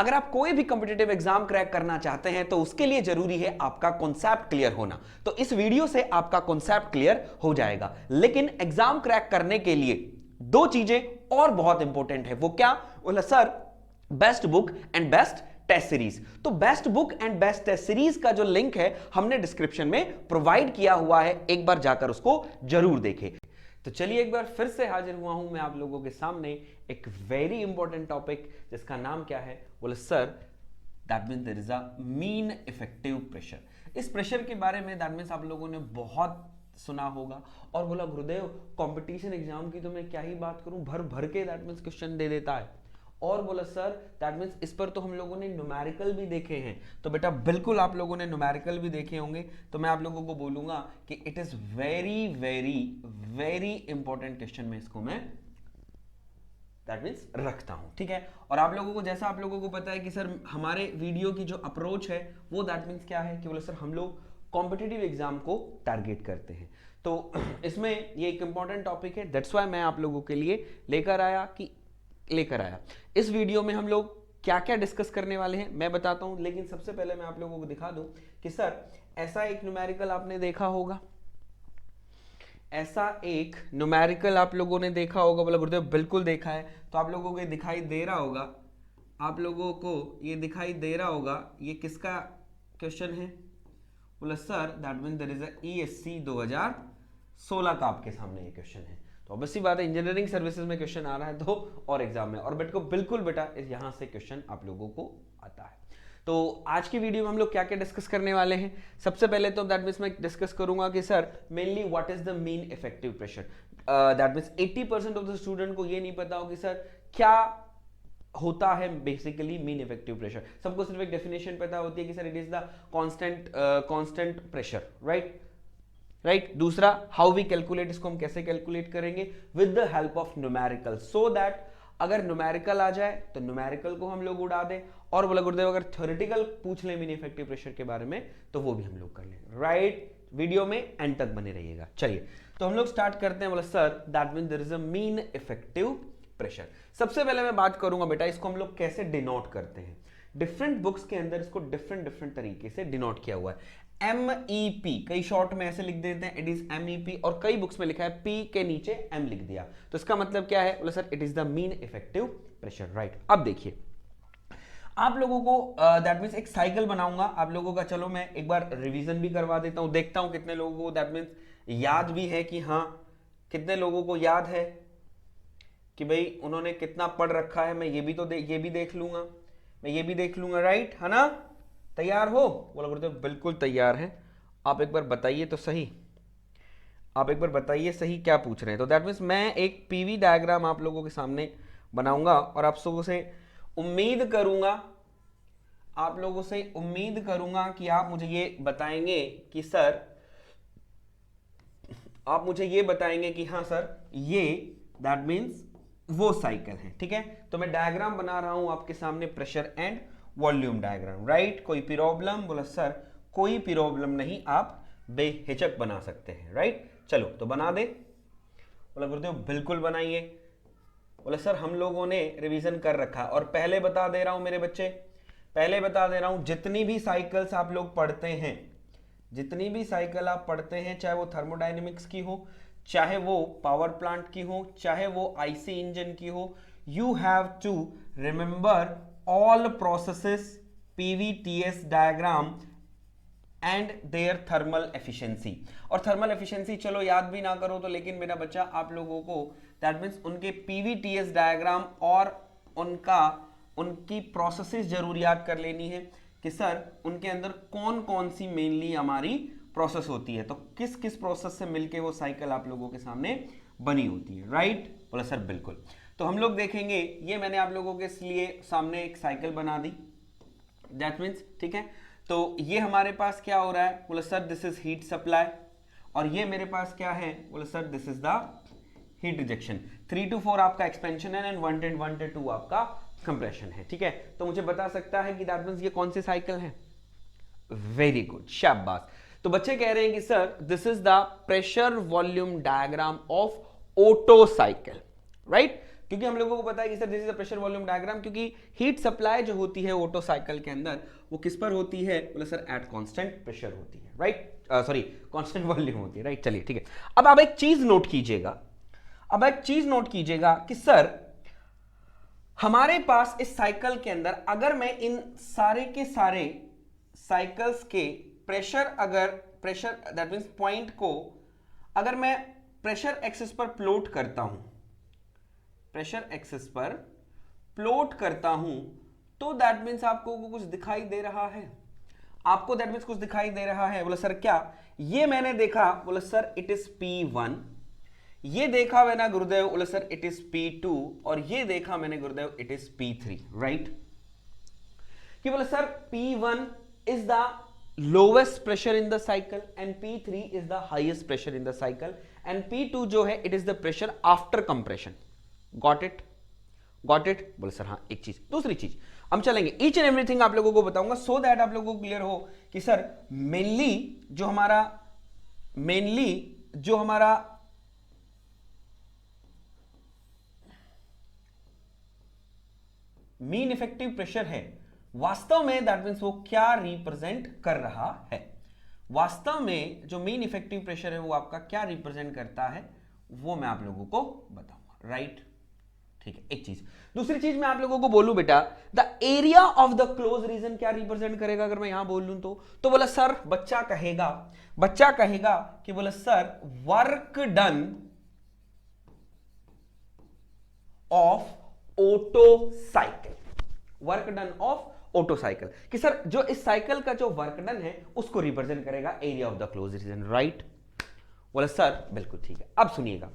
अगर आप कोई भी कॉम्पिटिटिव एग्जाम क्रैक करना चाहते हैं तो उसके लिए जरूरी है आपका कॉन्सेप्ट क्लियर होना। तो इस वीडियो से आपका कॉन्सेप्ट क्लियर हो जाएगा। लेकिन एग्जाम क्रैक करने के लिए दो चीजें और बहुत इंपॉर्टेंट है। वो क्या? बोला sir best book and best test series. तो best book and best test series का जो लिंक है हमने डिस्क्रिप्शन में प्रोवाइड किया हुआ है, एक बार जाकर उसको जरूर देखें। तो चलिए एक बार फिर से हाजिर हुआ हूं मैं आप लोगों के सामने एक वेरी इंपॉर्टेंट टॉपिक जिसका नाम क्या है? बोले sir that means there is a mean effective pressure. इस प्रेशर के बारे में दैट मीन्स आप लोगों ने बहुत सुना होगा और बोला गुरुदेव कंपटीशन एग्जाम की तो मैं क्या ही बात करूं, भर भर के दैट मीन्स क्वेश्चन दे देता है। और बोला सर दैट मीन्स इस पर तो हम लोगों ने न्यूमेरिकल भी देखे हैं। तो बेटा बिल्कुल आप लोगों ने न्यूमेरिकल भी देखे होंगे। तो मैं आप लोगों को बोलूंगा कि it is very very very important question में इसको मैं दैट मीन्स रखता हूं। ठीक है, और आप लोगों को जैसा आप लोगों को पता है कि सर हमारे वीडियो की जो अप्रोच है वो दैट मीन्स क्या है कि बोले सर हम लोग कॉम्पिटिटिव एग्जाम को टारगेट करते हैं। तो इसमें ये एक इंपॉर्टेंट टॉपिक है, दैट्स वाई मैं आप लोगों के लिए लेकर आया। इस वीडियो में हम लोग क्या क्या डिस्कस करने वाले हैं मैं बताता हूं, लेकिन सबसे पहले मैं आप लोगों को दिखा दूं कि सर ऐसा एक न्यूमेरिकल आपने देखा होगा, ऐसा एक न्यूमेरिकल आप लोगों ने देखा होगा। बोला गुरुदेव बिल्कुल देखा है। तो आप लोगों को ये दिखाई दे रहा होगा, आप लोगों को ये दिखाई दे रहा होगा, ये किसका क्वेश्चन है? बोला sir that means there is a ESC 2016 का आपके सामने ये क्वेश्चन है। तो ऑब्वियसली बात है इंजीनियरिंग सर्विसेज में क्वेश्चन आ रहा है तो और एग्जाम में, और बिल्कुल बेटा यहां से क्वेश्चन आप लोगों को आता है। तो आज की वीडियो में हम लोग क्या क्या डिस्कस करने वाले हैं? सबसे पहले तो दैट मीन्स मैं डिस्कस करूंगा कि sir mainly what is the mean effective pressure. That means 80% of the student को ये नहीं पता हो कि सर क्या होता है बेसिकली मीन इफेक्टिव प्रेशर। सबको सिर्फ एक डेफिनेशन पता होती है कि sir it is the constant pressure, right. दूसरा हाउ वी कैलकुलेट, इसको हम कैसे कैलकुलेट करेंगे? With the help of numerical, so that अगर न्यूमेरिकल आ जाए तो न्यूमेरिकल को हम लोग उड़ा दें, और बोला गुरुदेव अगर थ्योरेटिकल पूछ ले मीन इफेक्टिव प्रेशर के बारे में तो वो भी हम लोग कर लें। राइट, वीडियो में एंड तक बने रहिएगा। चलिए तो हम लोग स्टार्ट करते हैं। बोला sir that mean there is a mean effective pressure. सबसे पहले मैं बात करूंगा बेटा इसको हम लोग कैसे डिनोट करते हैं। डिफरेंट बुक्स के अंदर इसको डिफरेंट तरीके से डिनोट किया हुआ है। MEP कई शॉर्ट में ऐसे लिख देते हैं, इट इज MEP, और कई बुक्स में लिखा है P के नीचे M लिख दिया। तो इसका मतलब क्या है? बोला sir it is the mean effective pressure. Right, अब देखिए आप लोगों को दैट मीन्स एक साइकिल बनाऊंगा आप लोगों का। चलो मैं एक बार रिवीजन भी करवा देता हूं, देखता हूं कितने लोगों को दैट मीन्स याद भी है कि हाँ कितने लोगों को याद है कि भाई उन्होंने कितना पढ़ रखा है। मैं ये भी देख लूंगा, मैं ये भी देख लूंगा। राइट है ना? तैयार हो? बोला गुरुदेव बिल्कुल तैयार है। आप एक बार बताइए तो सही, आप एक बार बताइए सही क्या पूछ रहे हैं। तो दैट मीन्स मैं एक PV डायग्राम आप लोगों के सामने बनाऊंगा और आप लोगों से उम्मीद करूंगा कि आप मुझे ये बताएंगे कि सर, आप मुझे ये बताएंगे कि हाँ सर ये दैट मीन्स वो साइकिल है। ठीक है, तो मैं डायग्राम बना रहा हूं आपके सामने, pressure and volume diagram. Right, कोई प्रॉब्लम? बोला सर कोई प्रॉब्लम नहीं, आप बेहिचक बना सकते हैं। राइट, चलो तो बना दे। बोला गुरुदेव बिल्कुल बनाइए। बोला सर हम लोगों ने रिवीजन कर रखा, और पहले बता दे रहा हूं मेरे बच्चे, पहले बता दे रहा हूं जितनी भी साइकिल्स आप लोग पढ़ते हैं, जितनी भी साइकिल आप पढ़ते हैं, चाहे वो थर्मोडायनेमिक्स की हो, चाहे वो पावर प्लांट की हो, चाहे वो IC इंजन की हो, you have to remember all processes, PVTS diagram and their thermal efficiency. और थर्मल एफिशिएंसी चलो याद भी ना करो तो, लेकिन मेरा बच्चा आप लोगों को दैट मीन्स उनके PVTS डायग्राम और उनकी प्रोसेसेस जरूर याद कर लेनी है कि सर उनके अंदर कौन कौन सी मेनली हमारी प्रोसेस होती है, तो किस किस प्रोसेस से मिलके वो साइकिल आप लोगों के सामने बनी होती है। राइट, बोला सर बिल्कुल। तो हम लोग देखेंगे, ये मैंने आप लोगों के लिए सामने एक साइकिल बना दी, दैट मीन्स ठीक है। तो ये हमारे पास क्या हो रहा है? बोला sir this is heat supply, और ये मेरे पास क्या है? बोला sir this is the heat rejection. 3 to 4 आपका एक्सपेंशन है एंड 1 to 2 आपका कंप्रेशन है। ठीक है, तो मुझे बता सकता है कि दैट मीन्स ये कौन सी साइकिल है? वेरी गुड, शाबाश। तो बच्चे कह रहे हैं कि sir this is the pressure volume diagram of Otto cycle. Right, क्योंकि हम लोगों को पता है कि sir this is a pressure volume diagram, क्योंकि हीट सप्लाई जो होती है ऑटो साइकिल के अंदर वो किस पर होती है, बोले सर एट कांस्टेंट प्रेशर होती है, राइट, सॉरी कांस्टेंट वॉल्यूम होती है, राइट। चलिए ठीक है, अब आप एक चीज नोट कीजिएगा, अब एक चीज नोट कीजिएगा कि सर हमारे पास इस साइकिल के अंदर अगर मैं इन सारे के सारे साइकिल्स के प्रेशर, अगर प्रेशर दैट मींस पॉइंट को अगर मैं प्रेशर एक्सिस पर प्लॉट करता हूं, प्रेशर एक्सिस पर प्लॉट करता हूं, तो दैट मींस आपको कुछ दिखाई दे रहा है, आपको दैट मींस कुछ दिखाई दे रहा है। बोला सर क्या, ये मैंने देखा, बोला सर इट इज P1, ये देखा मैंने गुरुदेव, बोला सर इट इज P2, और ये देखा मैंने गुरुदेव इट इज P3, राइट। कि बोला sir P1 is the lowest pressure in the cycle and P3 is the highest pressure in the cycle and P2 जो है it is the pressure after compression. Got it, got it. बोले sir हाँ। एक चीज, दूसरी चीज हम चलेंगे, ईच एंड एवरीथिंग आप लोगों को बताऊंगा सो दैट आप लोगों को क्लियर हो कि सर मेनली जो हमारा मीन इफेक्टिव प्रेशर है वास्तव में दैट मींस वो क्या रिप्रेजेंट कर रहा है, वास्तव में जो मीन इफेक्टिव प्रेशर है वो आपका क्या रिप्रेजेंट करता है वो मैं आप लोगों को बताऊंगा, राइट। ठीक है, एक चीज। दूसरी चीज मैं आप लोगों को बोलूं बेटा, the area of the close region क्या रिप्रेजेंट करेगा, अगर मैं यहां बोल लूं तो बोला सर बच्चा कहेगा कि बोला sir work done of auto cycle, work done of auto cycle, कि सर जो इस साइकिल का जो वर्क डन है उसको रिप्रेजेंट करेगा area of the close region, right. बोला सर बिल्कुल ठीक है। अब सुनिएगा,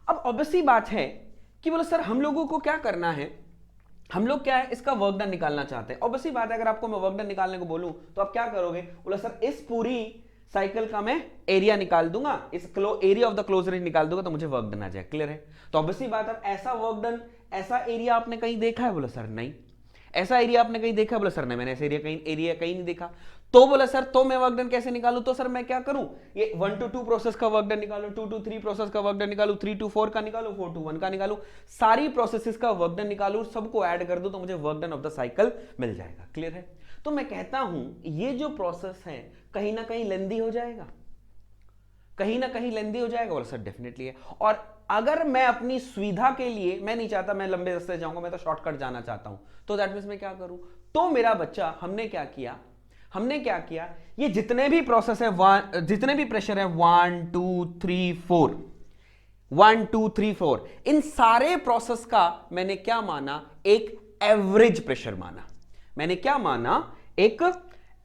अब ऑब्वियसली बात है कि बोला सर हम लोगों को क्या करना है, हम लोग क्या है इसका वर्क डन निकालना चाहते हैं। ऑब्वियसली बात है अगर आपको मैं वर्क डन निकालने को बोलूं तो आप क्या करोगे, बोला सर इस पूरी साइकिल का मैं एरिया निकाल दूंगा, इस area of the close region निकाल दूंगा तो मुझे वर्क डन आ जाए, क्लियर है। तो ऑब्वियसली बात है ऐसा वर्क डन, ऐसा एरिया आपने कहीं देखा है, बोला सर नहीं। ऐसा एरिया आपने कहीं देखा, बोला सर नहीं, मैंने ऐसा एरिया कहीं नहीं देखा। तो बोला सर तो मैं वर्क डन कैसे निकालूं, तो सर मैं क्या करूं, ये 1 to 2 प्रोसेस का वर्क डन निकालूं, 2 to 3 प्रोसेस का वर्क डन निकालूं, 3 to 4 का निकालूं, 4 to 1 का निकालूं, सारी प्रोसेसेस का वर्क डन निकालूं, सबको ऐड कर दूं तो मुझे work done of the cycle मिल जाएगा, क्लियर है। तो मैं कहता हूं ये जो प्रोसेस है कहीं ना कहीं लेंदी हो जाएगा, कहीं ना कहीं लेंदी हो जाएगा, बोला सर डेफिनेटली है। और अगर मैं अपनी सुविधा के लिए, मैं नहीं चाहता मैं लंबे रास्ते जाऊंगा, मैं तो शॉर्टकट जाना चाहता हूं, तो दैट मींस मैं क्या करूं, तो मेरा बच्चा हमने क्या किया, ये जितने भी प्रोसेस है, जितने भी प्रेशर है 1 2 3 4 1 2 3 4, इन सारे प्रोसेस का मैंने क्या माना, एक एवरेज प्रेशर माना, मैंने क्या माना, एक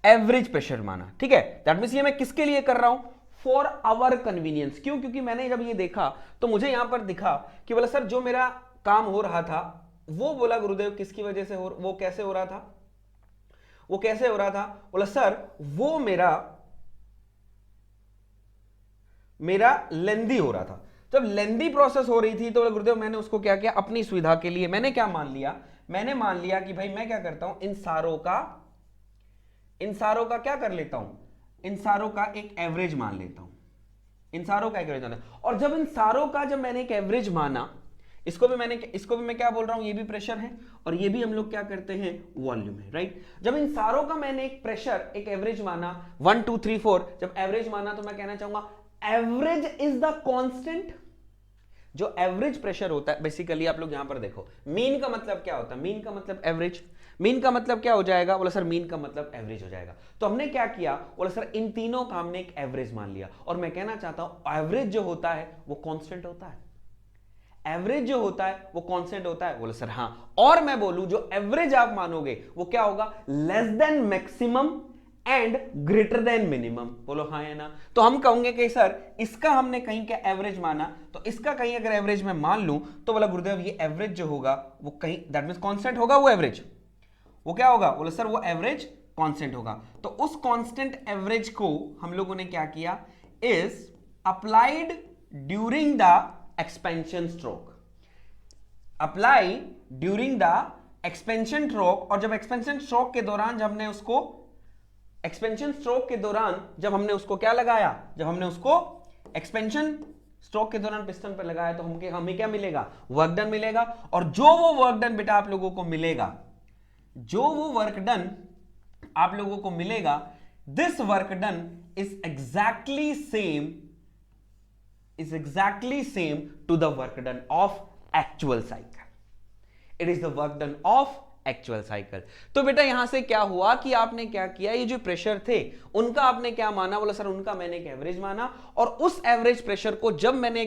एवरेज प्रेशर माना, ठीक है। दैट मींस ये मैं किसके लिए कर रहा हूं, फॉर आवर कन्वीनियंस। क्यों, क्योंकि मैंने जब ये देखा तो मुझे यहां पर दिखा कि बोला सर जो मेरा काम हो रहा था वो, बोला गुरुदेव किसकी वजह से वो कैसे हो रहा था, वो कैसे हो रहा था, बोला सर वो मेरा लेंदी हो रहा था। जब लेंदी प्रोसेस हो रही थी तो गुरुदेव मैंने उसको क्या किया, अपनी सुविधा के लिए मैंने क्या मान लिया, मैंने मान लिया कि भाई मैं क्या करता हूं, इन सारों का क्या कर लेता हूं, इन सारों का एक एवरेज मान लेता हूं, इन सारों का एवरेज माना। और जब इन सारों का जब मैंने एक एवरेज माना, इसको भी मैं क्या बोल रहा हूं, ये भी प्रेशर है और ये भी हम लोग क्या करते हैं, वॉल्यूम है, राइट। जब इन सारों का मैंने एक प्रेशर, एक एवरेज माना 1 2 3 4, जब एवरेज माना तो मैं कहना चाहूंगा एवरेज इज द कांस्टेंट। जो एवरेज प्रेशर होता है बेसिकली, आप लोग यहां पर देखो, मीन का मतलब क्या होता है, मीन का मतलब एवरेज, मीन का मतलब क्या हो जाएगा, बोला सर मीन का मतलब एवरेज हो जाएगा। तो हमने क्या किया, बोला सर इन तीनों का हमने एक एवरेज मान लिया, और मैं कहना चाहता हूं एवरेज जो होता है वो कांस्टेंट होता है, एवरेज जो होता है वो कांस्टेंट होता है, बोला सर हाँ। और मैं बोलूं जो एवरेज आप मानोगे वो क्या होगा, less than maximum and greater than minimum, बोलो हाँ है ना। तो हम कहेंगे कि सर इसका हमने कहीं का एवरेज माना, तो इसका कहीं अगर एवरेज मैं मान लूं तो बोला गुरुदेव ये एवरेज जो होगा वो कहीं दैट मींस कांस्टेंट होगा, वो एवरेज वो क्या होगा, बोला सर वो एवरेज कांस्टेंट होगा। तो उस कांस्टेंट एवरेज को हम लोगों ने क्या किया, is applied during the expansion stroke, apply during the expansion stroke. और जब एक्सपेंशन स्ट्रोक के दौरान जब हमने उसको, एक्सपेंशन स्ट्रोक के दौरान जब हमने उसको क्या लगाया, जब हमने उसको एक्सपेंशन स्ट्रोक के दौरान पिस्टन पर लगाया तो हमें क्या मिलेगा, वर्क डन मिलेगा। और जो वो वर्क डन बेटा आप लोगों को मिलेगा, जो वो वर्क डन आप लोगों को मिलेगा, this work done is exactly same to the work done of actual cycle. It is the work done of actual cycle. तो बेटा यहां से क्या हुआ कि आपने क्या किया, ये जो प्रेशर थे उनका आपने क्या माना, बोला सर उनका मैंने एक एवरेज माना, और उस एवरेज प्रेशर को जब मैंने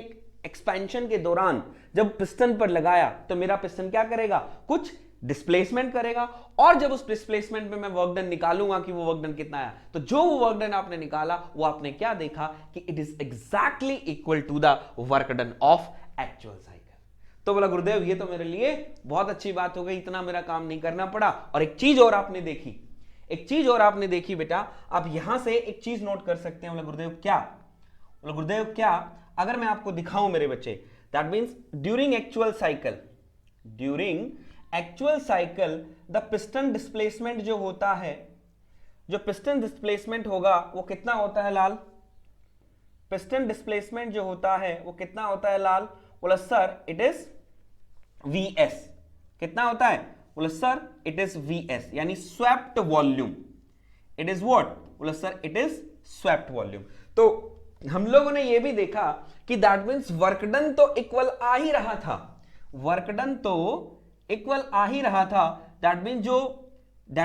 एक्सपेंशन के दौरान जब पिस्टन पर लगाया तो मेरा पिस्टन क्या करेगा, कुछ डिस्प्लेसमेंट करेगा, और जब उस डिस्प्लेसमेंट में मैं वर्क डन निकालूंगा कि वो वर्क डन कितना आया, तो जो वो वर्क डन आपने निकाला वो आपने क्या देखा कि it is exactly equal to the work done of actual cycle. तो बोला गुरुदेव ये तो मेरे लिए बहुत अच्छी बात हो गई, इतना मेरा काम नहीं करना पड़ा। और एक चीज और आपने देखी, बेटा आप यहां से एक चीज नोट कर सकते हैं। बोला गुरुदेव क्या, अगर मैं आपको दिखाऊं मेरे बच्चे, that means during actual cycle the piston displacement जो होता है, जो पिस्टन डिस्प्लेसमेंट होगा वो कितना होता है लाल, पिस्टन डिस्प्लेसमेंट जो होता है वो कितना होता है लाल, बोला सर इट इज Vs। कितना होता है, बोला सर इट इज Vs, यानी swept volume. It is what, बोला sir it is swept volume. तो हम लोगों ने यह भी देखा कि दैट मींस वर्कडन तो इक्वल आ ही रहा था, दैट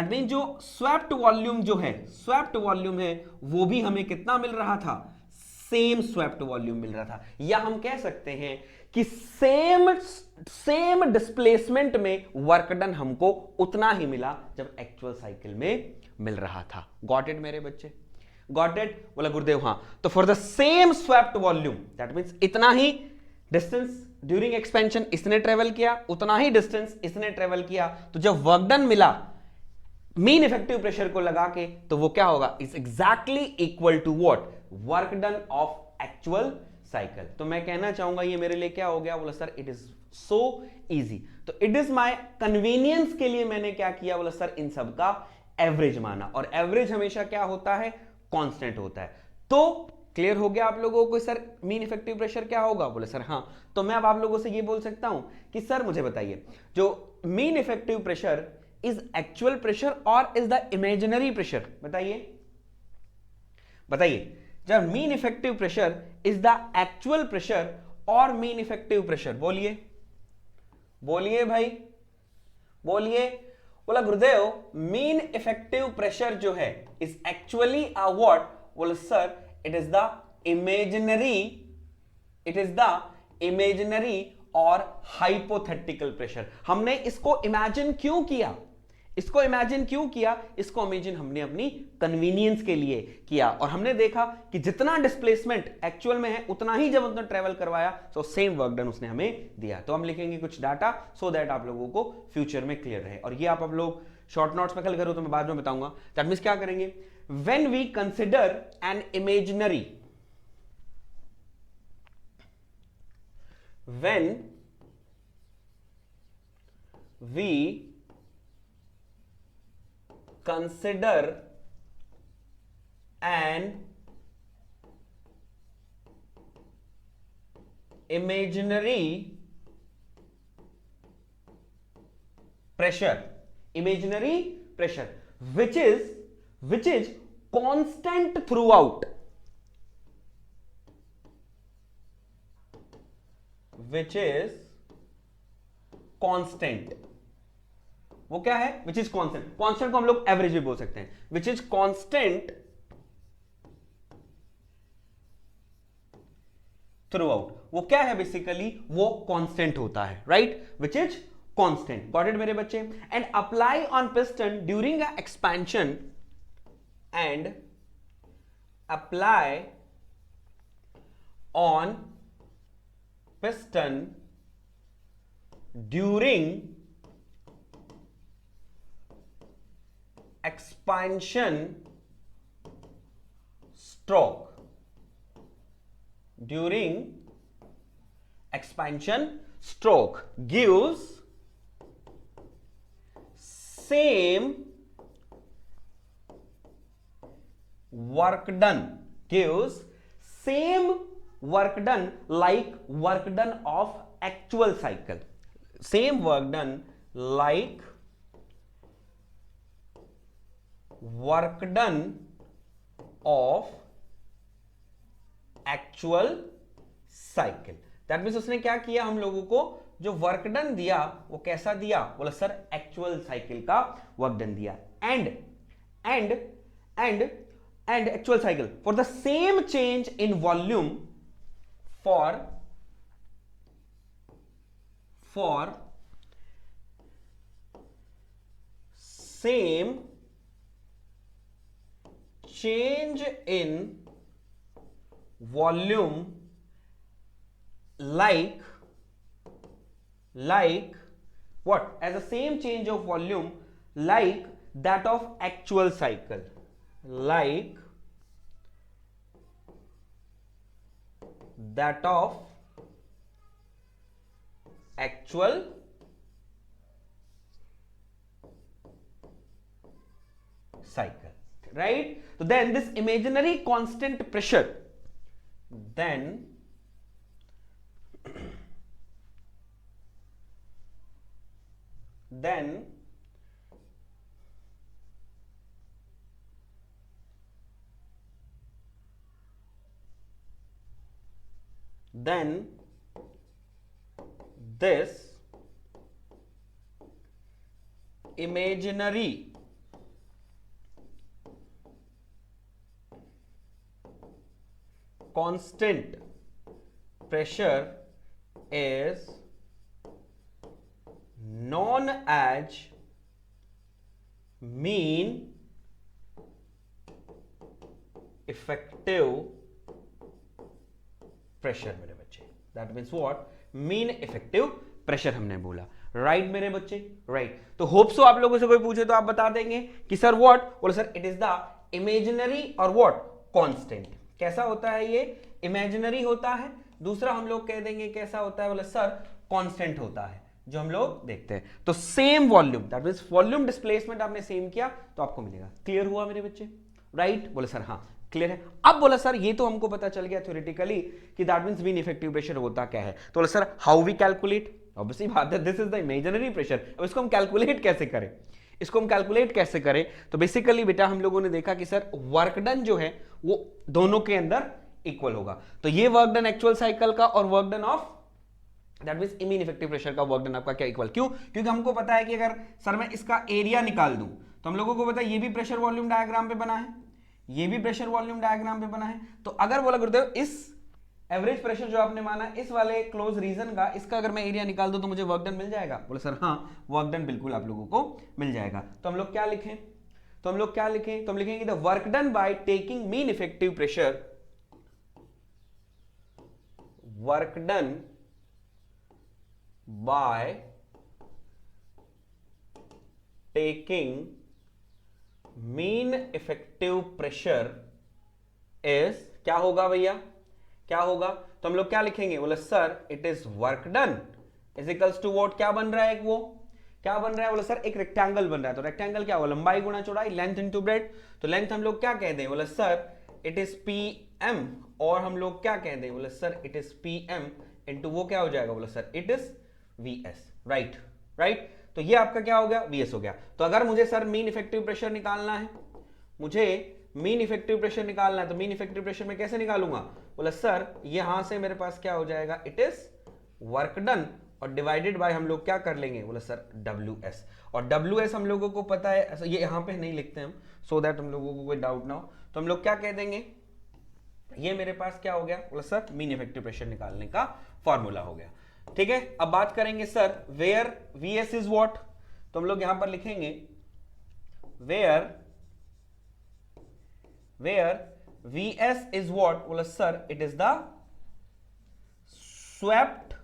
मीन जो स्वेप्ट वॉल्यूम है वो भी हमें कितना मिल रहा था, सेम स्वेप्ट वॉल्यूम मिल रहा था। या हम कह सकते हैं कि सेम डिस्प्लेसमेंट में वर्क डन हमको उतना ही मिला जब एक्चुअल साइकिल में मिल रहा था। गॉट इट मेरे बच्चे, गॉट इट, बोला गुरुदेव हाँ। तो for the same swept volume that means इतना ही डिस्टेंस ड्यूरिंग एक्सपेंशन इसने ट्रेवल किया, उतना ही डिस्टेंस इसने ट्रेवल किया, तो जब वर्क डन मिला मीन इफेक्टिव प्रेशर को लगा के, तो वो क्या होगा, is exactly equal to what, work done of actual cycle. तो मैं कहना चाहूंगा ये मेरे लिए क्या हो गया, बोला sir it is so easy. तो इट इज माय कन्वीनियंस के लिए मैंने क्या किया, बोला सर इन सब का एवरेज माना, और एवरेज हमेशा क्या होता है, कांस्टेंट होता है। तो क्लियर हो गया आप लोगों को सर मीन इफेक्टिव प्रेशर क्या होगा, बोले सर हाँ। तो मैं अब आप लोगों से ये बोल सकता हूं कि सर मुझे बताइए जो mean effective pressure is actual pressure और इज द इमेजिनरी प्रेशर, बताइए जब mean effective pressure is the actual pressure और मीन इफेक्टिव प्रेशर, बोलिए भाई बोलिए। बोला गुरुदेव मीन इफेक्टिव प्रेशर जो है इज एक्चुअली अ व्हाट, बोला sir it is the imaginary और हाइपोथेटिकल प्रेशर। हमने इसको इमेजिन क्यों किया, इसको इमेजिन हमने अपनी कन्वीनियंस के लिए किया, और हमने देखा कि जितना डिस्प्लेसमेंट एक्चुअल में है उतना ही जब उसने ट्रेवल करवाया तो सेम वर्क डन उसने हमें दिया। तो हम लिखेंगे कुछ डाटा सो दैट आप लोगों को फ्यूचर में क्लियर रहे। और ये आप लोग शॉर्ट नोट्स में कल करो तो मैं बाद में बताऊंगा। दैट मींस क्या करेंगे, when we consider an imaginary, when we consider an imaginary pressure which is constant throughout, which is constant, वो क्या है, which is constant को हम लोग एवरेज भी बोल सकते हैं, which is constant throughout, वो क्या है बेसिकली, वो constant होता है, right, which is constant। got it मेरे बच्चे। and apply on piston during a expansion and apply on piston during expansion stroke, gives same work done, work done like work done of actual cycle, same work done like work done of actual cycle. That means उसने क्या किया, हम लोगों को जो work done दिया वो कैसा दिया, बोला सर एक्चुअल साइकिल का वर्क डन दिया। And actual cycle for the same change in volume for same change in volume like what, as the same change of volume like that of actual cycle, like that of actual cycle, right? So then this imaginary constant pressure, then this imaginary constant pressure is known as mean effective pressure मेरे बच्चे। That means what? mean effective pressure हमने बोला, right मेरे बच्चे, right. तो hope so आप लोगों से कोई पूछे तो आप बता देंगे कि सर व्हाट, बोले sir it is the imaginary और व्हाट कांस्टेंट। कैसा होता है ये, इमेजिनरी होता है। दूसरा हम लोग कह देंगे कैसा होता है, बोले सर कांस्टेंट होता है, जो हम लोग देखते हैं। तो same volume, that means volume displacement आपने सेम किया तो आपको मिलेगा। क्लियर हुआ मेरे बच्चे, राइट? बोले सर हाँ क्लियर है। अब बोला सर ये तो हमको पता चल गया थ्योरेटिकली कि that means mean effective pressure होता क्या है। तो बोला sir how we calculate, obviously बात है this is the imaginary pressure. अब इसको हम कैलकुलेट कैसे करें, इसको हम कैलकुलेट कैसे करें? तो बेसिकली बेटा हम लोगों ने देखा कि सर वर्क डन जो है वो दोनों के अंदर इक्वल होगा। तो ये वर्क डन एक्चुअल साइकिल का और work done of that means mean effective pressure का वर्क डन आपका क्या इक्वल। क्यों? क्योंकि हमको पता है कि अगर सर मैं इसका एरिया निकाल दूं तो हम लोगों को पता है ये भी प्रेशर वॉल्यूम डायग्राम पे बना है, ये भी प्रेशर वॉल्यूम डायग्राम पे बना है। तो अगर बोला गुरुदेव इस एवरेज प्रेशर जो आपने माना इस वाले क्लोज रीजन का, इसका अगर मैं एरिया निकाल दूं तो मुझे वर्क डन मिल जाएगा। बोले सर हाँ वर्क डन बिल्कुल आप लोगों को मिल जाएगा। तो हम लोग क्या लिखें, तो हम हम लिखेंगे the work done by taking mean effective pressure, work done by taking mean effective pressure is, क्या होगा भैया, क्या होगा? तो हम लोग क्या लिखेंगे, बोले sir it is work done is equals to what, क्या बन रहा है वो, क्या बन रहा है? बोले सर एक रेक्टेंगल बन रहा है। तो रेक्टेंगल क्या होगा, लंबाई गुणा चौड़ाई, लेंथ इनटू ब्रेड्थ। तो लेंथ हम लोग क्या कह दें, बोले sir it is P M, और हम लोग क्या कह दें, बोले sir it is P M into वो क्या हो जाएगा, बोले sir it is V S, right right. तो ये आपका क्या हो गया, वी एस हो गया। तो अगर मुझे सर मीन इफेक्टिव प्रेशर निकालना है, मुझे मीन इफेक्टिव प्रेशर निकालना है, तो मीन इफेक्टिव प्रेशर में कैसे निकालूंगा, बोला सर यहां से मेरे पास क्या हो जाएगा, इट इज वर्क डन और डिवाइडेड बाय हम लोग क्या कर लेंगे, बोला सर डब्ल्यू एस। और डब्ल्यू एस हम लोगों को पता है, ये यहां पे नहीं लिखते हम सो दैट हम लोगों को कोई डाउट ना हो। तो हम लोग क्या कह देंगे, ये मेरे पास क्या हो गया, बोला सर मीन इफेक्टिव प्रेशर निकालने का फॉर्मूला हो गया। ठीक है, अब बात करेंगे sir where V S is what. तो हम लोग यहां पर लिखेंगे वेयर Vs is what, बोला sir it is the swept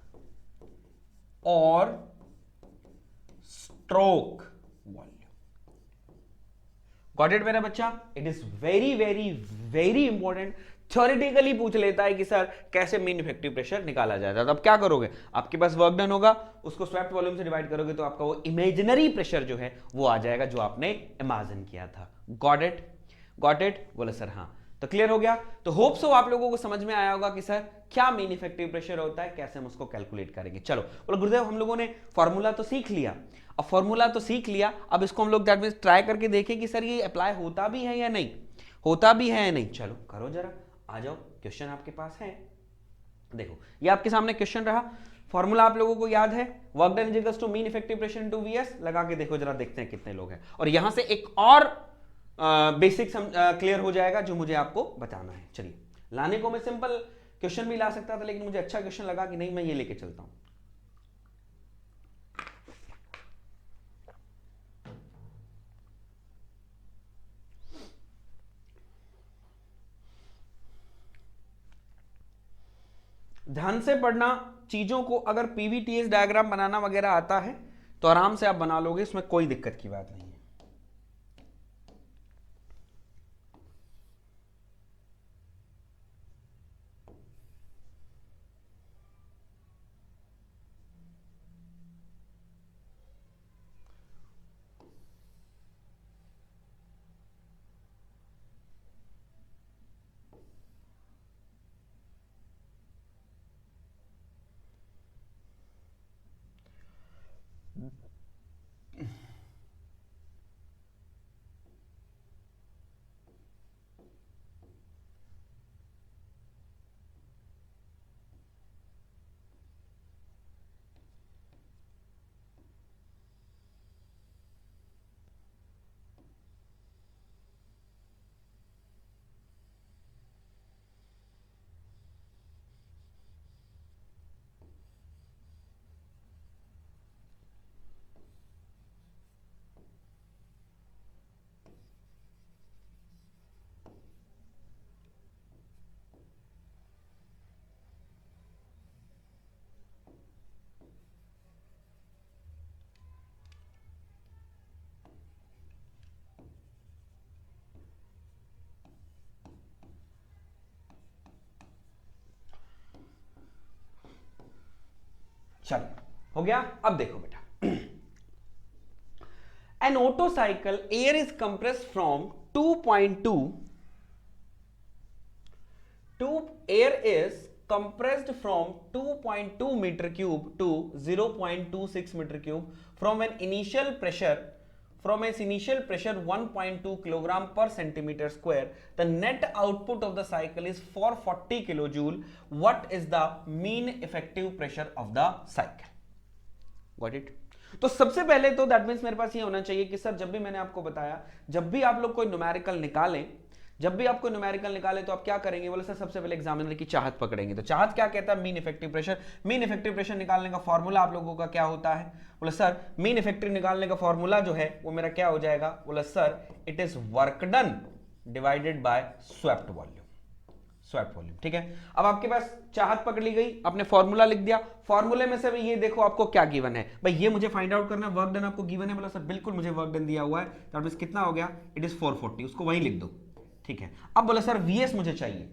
or stroke volume. Got it मेरा बच्चा? It is very very very important. Theoretically पूछ लेता है कि सर कैसे मीन इफेक्टिव प्रेशर निकाला जाता है। तो अब क्या करोगे, आपके पास वर्क डन होगा, उसको स्वेप्ट वॉल्यूम से डिवाइड करोगे तो आपका वो इमेजिनरी प्रेशर जो है वो आ जाएगा जो आपने इमेजिन किया था। Got it, got it? बोले सर हाँ तो क्लियर हो गया। तो होप सो आप लोगों को समझ में आया होगा कि सर क्या मीन इफेक्टिव प्रेशर होता है, कैसे हम उसको कैलकुलेट करेंगे। चलो बोलो गुरुदेव हम लोगों ने फॉर्मूला तो सीख लिया, अब फॉर्मूला तो सीख लिया, अब इसको हम लोग दैट मींस ट्राई करके देखें कि सर ये अप्लाई होता भी है या नहीं, होता भी है या नहीं। चलो करो जरा, आ जाओ, क्वेश्चन आपके पास है। देखो ये आपके सामने क्वेश्चन रहा, फॉर्मूला आप लोगों को याद है, work done equals to mean effective pressure into VS. लगा के देखो जरा, देखते हैं कितने लोग हैं। और यहां से एक और बेसिक क्लियर हो जाएगा जो मुझे आपको बताना है। चलिए, लाने को मैं सिंपल क्वेश्चन भी ला सकता था, लेकिन मुझे अच्छा क्वेश्चन लगा कि नहीं मैं ये लेके चलता हूं। ध्यान से पढ़ना चीजों को, अगर पीवीटीएस डायग्राम बनाना वगैरह आता है तो आराम से आप बना लोगे, इसमें कोई दिक्कत की बात नहीं है। चलो हो गया। अब देखो बेटा, N auto cycle air is compressed from 2.2 to air is compressed from 2.2 meter cube to 0.26 meter cube from an initial pressure 1.2 kilogram per centimeter square. The net output of the cycle is 440 kilojoule. What is the mean effective pressure of the cycle? Got it? तो सबसे पहले तो that means मेरे पास ये होना चाहिए कि sir जब भी मैंने आपको बताया, जब भी आप लोग कोई न्यूमेरिकल निकालें, जब भी आपको न्यूमेरिकल निकाले तो आप क्या करेंगे, बोले सर सबसे पहले एग्जामिनर की चाहत पकड़ेंगे। तो चाहत क्या कहता है, mean effective pressure. Mean effective pressure निकालने का फॉर्मूला आप लोगों का क्या होता है, बोले सर मीन इफेक्टिव निकालने का फॉर्मूला जो है वो मेरा क्या हो जाएगा, बोले sir it is work done divided by swept volume. Swept volume, ठीक है। अब आपके पास चाहत पकड़ ली गई, आपने फॉर्मूला लिख दिया, फॉर्मूले में से ये देखो आपको क्या गिवन है, भाई ये मुझे फाइंड आउट करना है, वर्क डन आपको गिवन है। बोला सर बिल्कुल मुझे वर्क डन दिया हुआ है, दैट मींस कितना हो गया, इट इज 440, उसको वहीं लिख दो, ठीक है। अब बोला सर वीएस मुझे चाहिए,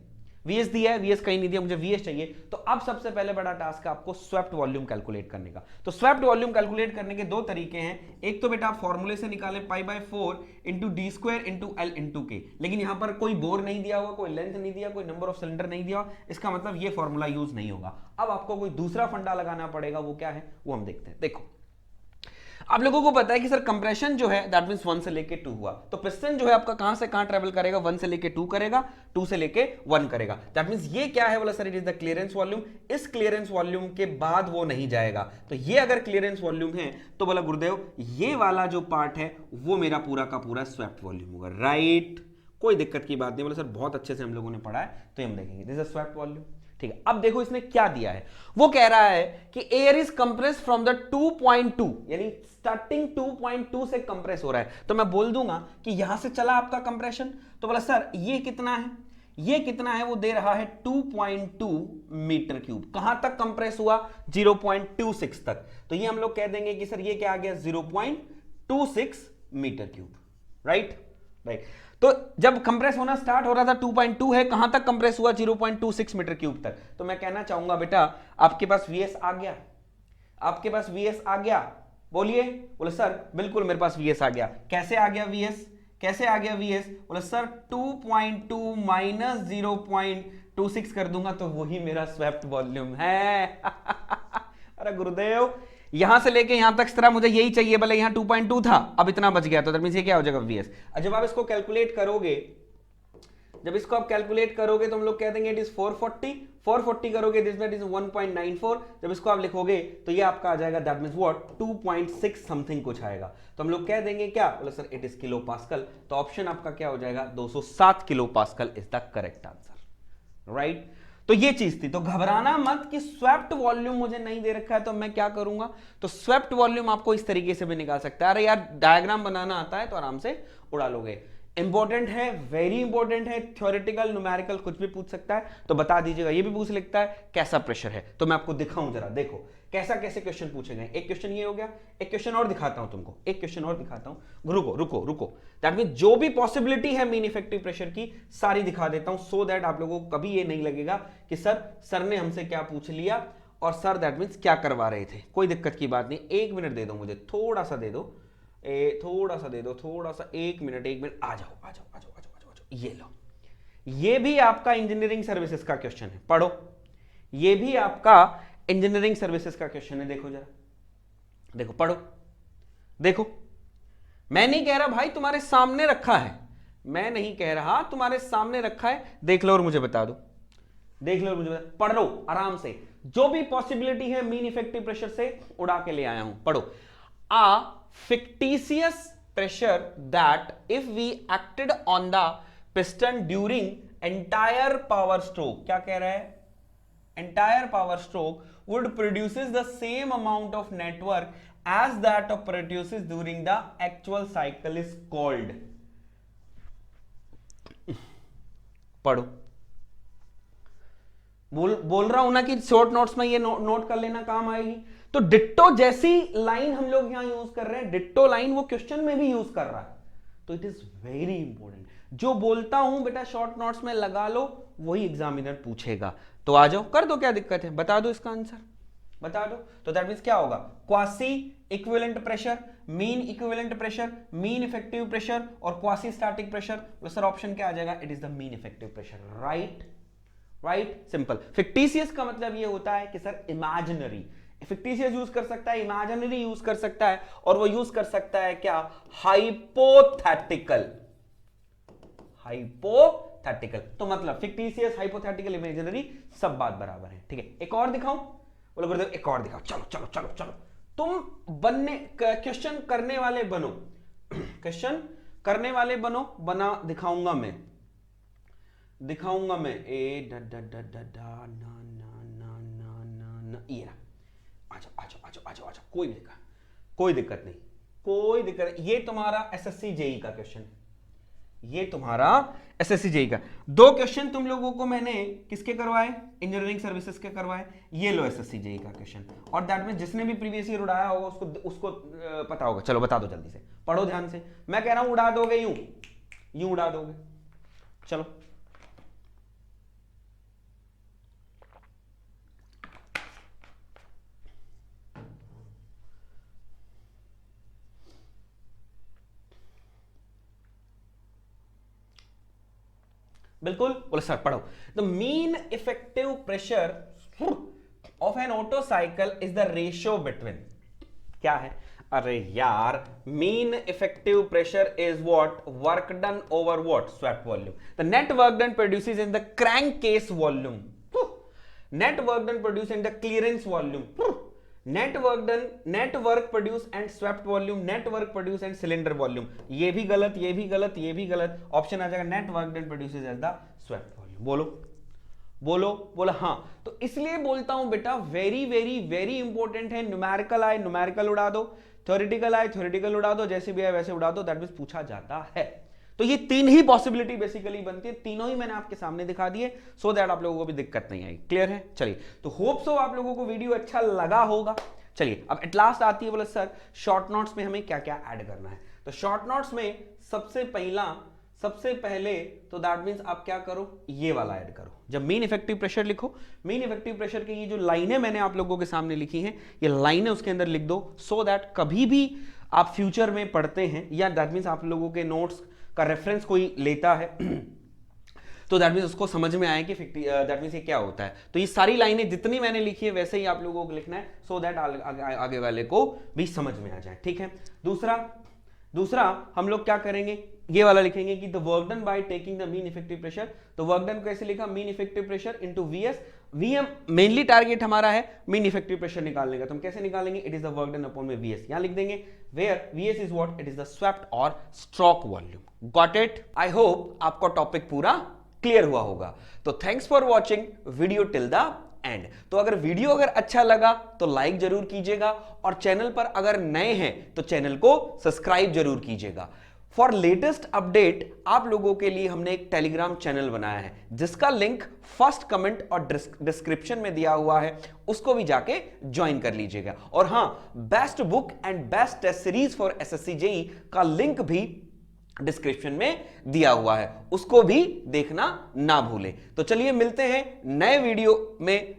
वीएस दिया है, वीएस कहीं नहीं दिया, मुझे वीएस चाहिए। तो अब सबसे पहले बड़ा टास्क है आपको स्वेप्ट वॉल्यूम कैलकुलेट करने का। तो स्वेप्ट वॉल्यूम कैलकुलेट करने के दो तरीके हैं, एक तो बेटा आप फॉर्मूले से निकालें π/4 into D square into L into K, लेकिन यहां पर कोई बोर नहीं दिया हुआ, कोई लेंथ नहीं दिया, कोई नंबर ऑफ सिलेंडर नहीं दिया, इसका मतलब ये फॉर्मूला यूज नहीं होगा। अब आपको कोई दूसरा फंडा लगाना पड़ेगा, वो क्या है वो हम देखते हैं। देखो आप लोगों को पता है कि सर कंप्रेशन जो है दैट मींस 1 से लेके 2 हुआ, तो पिस्टन जो है आपका कहां से कहां ट्रेवल करेगा, 1 से लेके 2 करेगा, 2 से लेके 1 करेगा। दैट मींस ये क्या है, बोला sir it is the clearance volume. इस क्लियरेंस वॉल्यूम के बाद वो नहीं जाएगा, तो ये अगर क्लियरेंस वॉल्यूम है तो बोला गुरुदेव ये वाला जो पार्ट है वो मेरा पूरा का पूरा स्वेप्ट वॉल्यूम होगा, राइट। कोई दिक्कत की बात नहीं, बोला सर बहुत अच्छे से हम लोगों ने पढ़ा है, तो हम देखेंगे दिस इज स्वेप्ट वॉल्यूम, ठीक है। अब देखो इसने क्या दिया है, वो कह रहा है कि air is compressed from the 2.2, यानी स्टार्टिंग 2.2 से कंप्रेस हो रहा है। तो मैं बोल दूंगा कि यहां से चला आपका कंप्रेशन, तो बोला सर ये कितना है, ये कितना है, वो दे रहा है 2.2 मीटर क्यूब। कहां तक कंप्रेस हुआ, 0.26 तक। तो ये हम लोग कह देंगे कि सर ये क्या आ गया, 0.26 मीटर क्यूब, राइट राइट। तो जब कंप्रेस होना स्टार्ट हो रहा था 2.2 है, कहां तक कंप्रेस हुआ, 0.26 मीटर क्यूब तक। तो मैं कहना चाहूंगा बेटा आपके पास वीएस आ गया, आपके पास वीएस आ गया, बोलिए। बोले सर बिल्कुल मेरे पास वीएस आ गया। कैसे आ गया वीएस, कैसे आ गया वीएस? बोला सर 2.2 माइनस 0.26 कर दूंगा तो वही मेरा स्वेप्ट वॉल्यूम है। अरे गुरुदेव, यहां से लेके यहां तक तरह मुझे यही चाहिए, भले यहां 2.2 था, अब इतना बच गया, तो दैट मींस ये क्या हो जाएगा वीएस। जब आप इसको कैलकुलेट करोगे, जब इसको आप कैलकुलेट करोगे तो हम लोग कह देंगे इट इज 440 करोगे दिस दैट इज 1.94। जब इसको आप लिखोगे तो ये आपका आ जाएगा दैट मींस व्हाट 2.6 समथिंग कुछ आएगा, तो हम लोग कह देंगे क्या? बोले sir it is kilo pascal, तो ऑप्शन आपका क्या हो जाएगा? 207 kilo pascal is the correct answer, right. तो ये चीज थी, तो घबराना मत कि स्वेप्ट वॉल्यूम मुझे नहीं दे रखा है तो मैं क्या करूंगा। तो स्वेप्ट वॉल्यूम आपको इस तरीके से भी निकाल सकता है। अरे यार डायग्राम बनाना आता है तो आराम से उड़ा लोगे। इंपॉर्टेंट है, वेरी इंपॉर्टेंट है, थ्योरेटिकल न्यूमेरिकल कुछ भी पूछ सकता है, तो बता दीजिएगा। ये भी पूछ लिखता है कैसा प्रेशर है, तो मैं आपको दिखाऊं जरा, देखो कैसा कैसे क्वेश्चन पूछे गए। एक क्वेश्चन ये हो गया, एक क्वेश्चन और दिखाता हूं तुमको, एक क्वेश्चन और दिखाता हूं। रुको रुको रुको, दैट मीन जो भी पॉसिबिलिटी है मीन इफेक्टिव प्रेशर की सारी दिखा देता हूं, सो दैट आप लोगों को कभी ये नहीं लगेगा कि सर ने हमसे क्या पूछ लिया और सर दैट मीन्स क्या करवा रहे थे। कोई दिक्कत की बात नहीं, 1 मिनट दे दो मुझे, थोड़ा सा दे दो, थोड़ा सा दे दो, थोड़ा सा, 1 मिनट, आ जाओ आ जाओ आ जाओ आ जाओ आ जाओ, ये लो। ये भी आपका इंजीनियरिंग सर्विसेज का क्वेश्चन है, पढ़ो। ये भी आपका इंजीनियरिंग सर्विसेज का क्वेश्चन है, देखो जरा, देखो पढ़ो, देखो। मैं नहीं कह रहा भाई तुम्हारे सामने रखा है, मैं नहीं कह रहा तुम्हारे सामने रखा है, देख लो और मुझे बता दो, देख लो और मुझे बता, पढ़ लो आराम से। जो भी पॉसिबिलिटी है मीन इफेक्टिव प्रेशर से उड़ा के ले आया हूं, पढ़ो। आ fictitious pressure that if we acted on the piston during entire power stroke, क्या कह रहा है? entire power stroke would produces the same amount of network as that of produces during the actual cycle is called। पढ़ो, बोल रहा हूं ना कि शॉर्ट नोट्स में ये नोट कर लेना, काम आएगी। तो डिट्टो जैसी लाइन हम लोग यहां यूज कर रहे हैं, डिट्टो लाइन वो क्वेश्चन में भी यूज कर रहा है, तो इट इज वेरी इंपॉर्टेंट। जो बोलता हूं बेटा शॉर्ट नोट्स में लगा लो, वही एग्जामिनर पूछेगा। तो आ जाओ, कर दो, क्या दिक्कत है, बता दो इसका आंसर, बता दो। तो दैट मींस क्या होगा? Quasi equivalent pressure, mean equivalent pressure, mean effective pressure और क्वासी स्टैटिक प्रेशर। तो सर ऑप्शन क्या आ जाएगा? It is the mean effective pressure, right, right, simple. Fictitious का मतलब ये होता है कि सर इमेजिनरी, फिक्टिशियस यूज कर सकता है, इमेजिनरी यूज कर सकता है, और वो यूज कर सकता है क्या? Hypothetical, hypothetical. तो मतलब फिक्टिशियस, हाइपोथेटिकल, इमेजिनरी सब बात बराबर है, ठीक है। एक और दिखाऊं? बोलो गुरुदेव एक और दिखाओ, चलो चलो चलो चलो। तुम बनने क्वेश्चन करने वाले बनो, क्वेश्चन करने वाले बनो, बना दिखाऊंगा मैं, दिखाऊंगा मैं। ए ड ड ड ड ड ना ना ना ना ना ना, ये रहा। आ जाओ आ जाओ आ जाओ आ जाओ आ जाओ, कोई दिक्कत, कोई दिक्कत नहीं, कोई दिक्कत। ये तुम्हारा एसएससी जेई का क्वेश्चन, ये तुम्हारा एसएससी जेई का। 2 क्वेश्चन तुम लोगों को मैंने किसके करवाए? इंजीनियरिंग सर्विसेज के करवाए। ये लो एसएससी जेई का क्वेश्चन, और दैट में जिसने भी प्रीवियस ईयर उड़ाया होगा उसको पता होगा। चलो बता दो जल्दी से, पढ़ो ध्यान से। मैं कह रहा हूं उड़ा दोगे, यूं उड़ा दोगे। चलो बिल्कुल, बोले सर पढ़ो। The mean effective pressure of N auto cycle is the ratio between, क्या है? अरे यार, mean effective pressure is what? Work done over what? Swept volume. The net work done produces in the crank case volume, net work done produce in the clearance volume, net work done, net work produce and swept volume, net work produce and cylinder volume. ये भी गलत, ये भी गलत, ये भी गलत। Option आ जाएगा net work done produces as the swept volume. बोलो बोलो बोलो। हाँ, तो इसलिए बोलता हूं बेटा वेरी वेरी वेरी इंपॉर्टेंट है। न्यूमेरिकल आए न्यूमेरिकल उड़ा दो, थ्योरेटिकल आए थ्योरेटिकल उड़ा दो, जैसे भी आए वैसे उड़ा दो, दैट मींस पूछा जाता है। तो ये 3 ही पॉसिबिलिटी बेसिकली बनती है, तीनों ही मैंने आपके सामने दिखा दिए, सो दैट आप लोगों को भी दिक्कत नहीं आई। क्लियर है? चलिए, तो होप सो आप लोगों को वीडियो अच्छा लगा होगा। चलिए, अब एट लास्ट आती है, बोले सर शॉर्ट नोट्स में हमें क्या क्या ऐड करना है। तो शॉर्ट नोट्स में सबसे पहले तो दैट मींस आप क्या करो, ये वाला ऐड करो। जब मीन इफेक्टिव प्रेशर लिखो, मीन इफेक्टिव प्रेशर की ये जो लाइनें मैंने आप लोगों के सामने लिखी हैं, ये लाइनें उसके अंदर लिख दो, सो दैट कभी भी आप फ्यूचर में पढ़ते हैं, या दैट मींस आप लोगों के नोट्स का रेफरेंस कोई लेता है तो दैट मीन्स उसको समझ में आए कि दैट मीन्स ये क्या होता है। तो ये सारी लाइनें जितनी मैंने लिखी है वैसे ही आप लोगों को लिखना है, सो दैट आगे वाले को भी समझ में आ जाए, ठीक है। दूसरा हम लोग क्या करेंगे, ये वाला लिखेंगे कि the work done by taking the mean effective pressure. तो वर्क डन कैसे लिखा, mean effective pressure into VS. VM mainly target हमारा है मीन इफेक्टिव प्रेशर निकालने का, तो हम कैसे निकालेंगे, it is the work done upon में वीएस, यहां लिख देंगे, where VS is what, it is the swept और stroke volume. Got it. I hope आपका टॉपिक पूरा क्लियर हुआ होगा। तो thanks for watching video till the end. तो अगर वीडियो अच्छा लगा तो लाइक जरूर कीजिएगा, और चैनल पर अगर नए हैं तो चैनल को सब्सक्राइब जरूर कीजिएगा। फॉर लेटेस्ट अपडेट आप लोगों के लिए हमने एक टेलीग्राम चैनल बनाया है, जिसका लिंक फर्स्ट कमेंट और डिस्क्रिप्शन में दिया हुआ है, उसको भी जाके ज्वाइन कर लीजिएगा। और हां, best book and best test series for SSC JEE का लिंक भी डिस्क्रिप्शन में दिया हुआ है, उसको भी देखना ना भूलें। तो चलिए मिलते हैं नए वीडियो में।